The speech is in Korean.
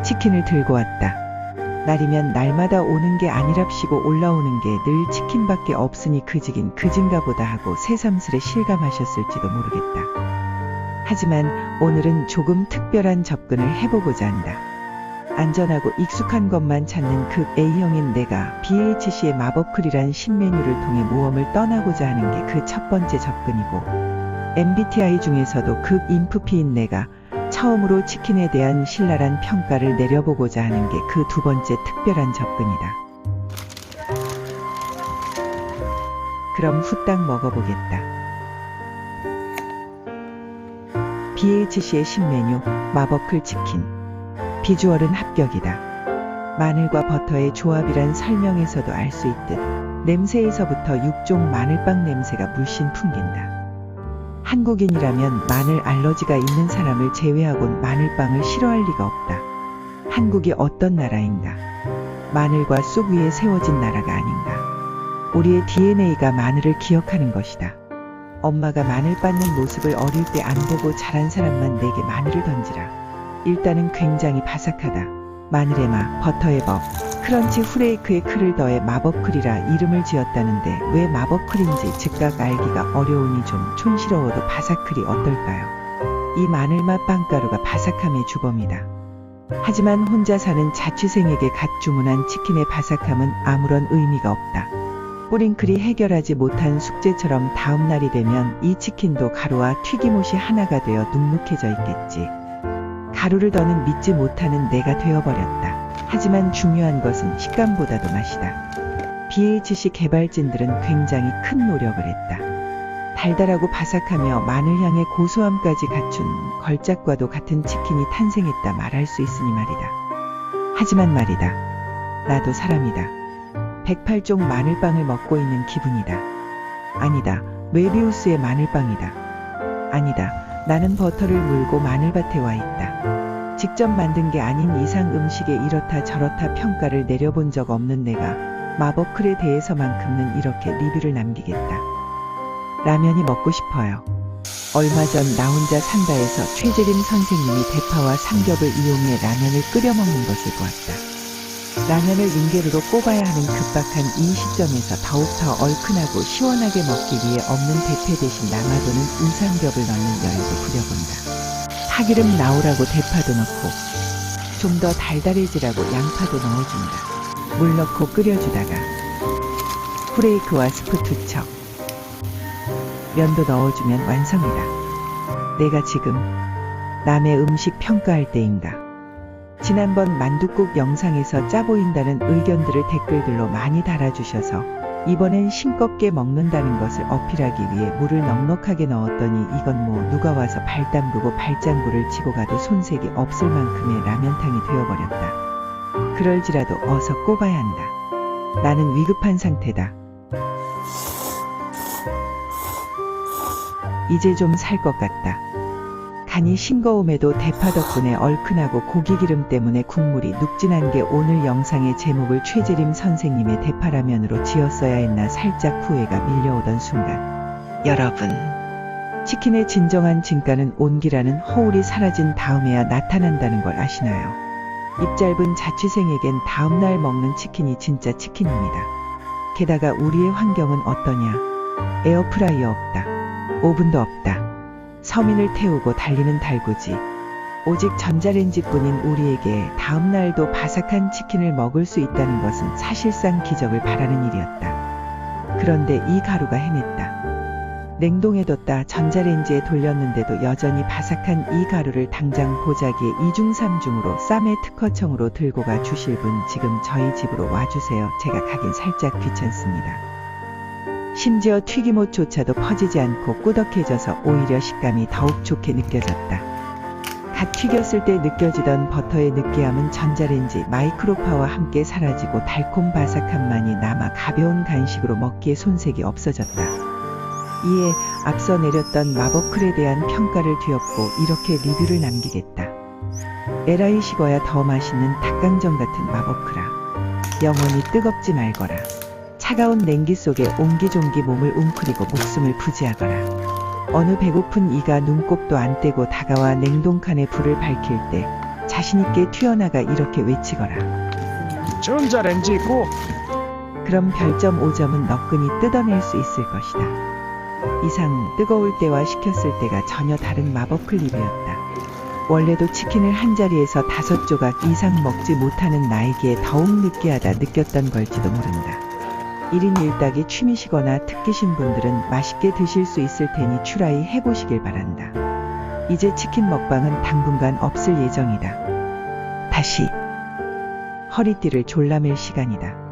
치킨을 들고 왔다. 날이면 날마다 오는 게 아니랍시고 올라오는 게 늘 치킨밖에 없으니 그지긴 그진가 보다 하고 새삼스레 실감하셨을지도 모르겠다. 하지만 오늘은 조금 특별한 접근을 해보고자 한다. 안전하고 익숙한 것만 찾는 극 A형인 내가 BHC의 마법클이란 신메뉴를 통해 모험을 떠나고자 하는 게 그 첫 번째 접근이고, MBTI 중에서도 극 인프피인 내가 처음으로 치킨에 대한 신랄한 평가를 내려보고자 하는 게 그 두 번째 특별한 접근이다. 그럼 후딱 먹어보겠다. BHC의 신메뉴 마법클 치킨. 비주얼은 합격이다. 마늘과 버터의 조합이란 설명에서도 알 수 있듯 냄새에서부터 6종 마늘빵 냄새가 물씬 풍긴다. 한국인이라면 마늘 알러지가 있는 사람을 제외하곤 마늘빵을 싫어할 리가 없다. 한국이 어떤 나라인가? 마늘과 쑥 위에 세워진 나라가 아닌가? 우리의 DNA가 마늘을 기억하는 것이다. 엄마가 마늘 빻는 모습을 어릴 때 안 보고 자란 사람만 내게 마늘을 던지라. 일단은 굉장히 바삭하다. 마늘의 맛, 버터의 법, 크런치 후레이크의 클을 더해 마법클이라 이름을 지었다는데 왜 마법클인지 즉각 알기가 어려우니 좀 촌스러워도 바삭클이 어떨까요? 이 마늘맛 빵가루가 바삭함의 주범이다. 하지만 혼자 사는 자취생에게 갓 주문한 치킨의 바삭함은 아무런 의미가 없다. 뿌링클이 해결하지 못한 숙제처럼 다음날이 되면 이 치킨도 가루와 튀김옷이 하나가 되어 눅눅해져 있겠지. 가루를 더는 믿지 못하는 내가 되어버렸다. 하지만 중요한 것은 식감보다도 맛이다. BHC 개발진들은 굉장히 큰 노력을 했다. 달달하고 바삭하며 마늘향의 고소함까지 갖춘 걸작과도 같은 치킨이 탄생했다 말할 수 있으니 말이다. 하지만 말이다. 나도 사람이다. 108종 마늘빵을 먹고 있는 기분이다. 아니다. 메비우스의 마늘빵이다. 아니다. 나는 버터를 물고 마늘밭에 와 있다. 직접 만든 게 아닌 이상 음식에 이렇다 저렇다 평가를 내려본 적 없는 내가 마법클에 대해서만큼은 이렇게 리뷰를 남기겠다. 라면이 먹고 싶어요. 얼마 전 나 혼자 산다에서 최재림 선생님이 대파와 삼겹을 이용해 라면을 끓여 먹는 것을 보았다. 라면을 인계로로 꼽아야 하는 급박한 이 시점에서 더욱더 얼큰하고 시원하게 먹기 위해 없는 대패 대신 남아도는 우삼겹을 넣는 여유도 부려본다. 파기름 나오라고 대파도 넣고 좀 더 달달해지라고 양파도 넣어준다. 물 넣고 끓여주다가 후레이크와 스프 투척 면도 넣어주면 완성이다. 내가 지금 남의 음식 평가할 때인가? 지난번 만둣국 영상에서 짜 보인다는 의견들을 댓글들로 많이 달아주셔서 이번엔 싱겁게 먹는다는 것을 어필하기 위해 물을 넉넉하게 넣었더니 이건 뭐 누가 와서 발 담그고 발장구를 치고 가도 손색이 없을 만큼의 라면탕이 되어버렸다. 그럴지라도 어서 꼽아야 한다. 나는 위급한 상태다. 이제 좀 살 것 같다. 간이 싱거움에도 대파 덕분에 얼큰하고 고기 기름 때문에 국물이 눅진한 게 오늘 영상의 제목을 최재림 선생님의 대파라면으로 지었어야 했나 살짝 후회가 밀려오던 순간. 여러분, 치킨의 진정한 진가는 온기라는 허울이 사라진 다음에야 나타난다는 걸 아시나요? 입 짧은 자취생에겐 다음날 먹는 치킨이 진짜 치킨입니다. 게다가 우리의 환경은 어떠냐? 에어프라이어 없다. 오븐도 없다. 서민을 태우고 달리는 달구지. 오직 전자레인지뿐인 우리에게 다음날도 바삭한 치킨을 먹을 수 있다는 것은 사실상 기적을 바라는 일이었다. 그런데 이 가루가 해냈다. 냉동해뒀다 전자레인지에 돌렸는데도 여전히 바삭한 이 가루를 당장 보자기에 2중 3중으로 쌈의 특허청으로 들고 가 주실 분 지금 저희 집으로 와주세요. 제가 가긴 살짝 귀찮습니다. 심지어 튀김옷조차도 퍼지지 않고 꾸덕해져서 오히려 식감이 더욱 좋게 느껴졌다. 갓 튀겼을 때 느껴지던 버터의 느끼함은 전자레인지 마이크로파와 함께 사라지고 달콤 바삭함만이 남아 가벼운 간식으로 먹기에 손색이 없어졌다. 이에 앞서 내렸던 마법클에 대한 평가를 뒤엎고 이렇게 리뷰를 남기겠다. 에라이 식어야 더 맛있는 닭강정 같은 마법클아. 영원히 뜨겁지 말거라. 차가운 냉기 속에 옹기종기 몸을 웅크리고 목숨을 부지하거라. 어느 배고픈 이가 눈곱도 안 떼고 다가와 냉동칸에 불을 밝힐 때 자신있게 튀어나가 이렇게 외치거라. 전자레인지 고! 그럼 별점 5점은 너끈히 뜯어낼 수 있을 것이다. 이상 뜨거울 때와 식혔을 때가 전혀 다른 마법 클립이었다. 원래도 치킨을 한 자리에서 5조각 이상 먹지 못하는 나에게 더욱 느끼하다 느꼈던 걸지도 모른다. 1인 1닭이 취미시거나 특기신 분들은 맛있게 드실 수 있을 테니 추라이 해보시길 바란다. 이제 치킨 먹방은 당분간 없을 예정이다. 다시 허리띠를 졸라맬 시간이다.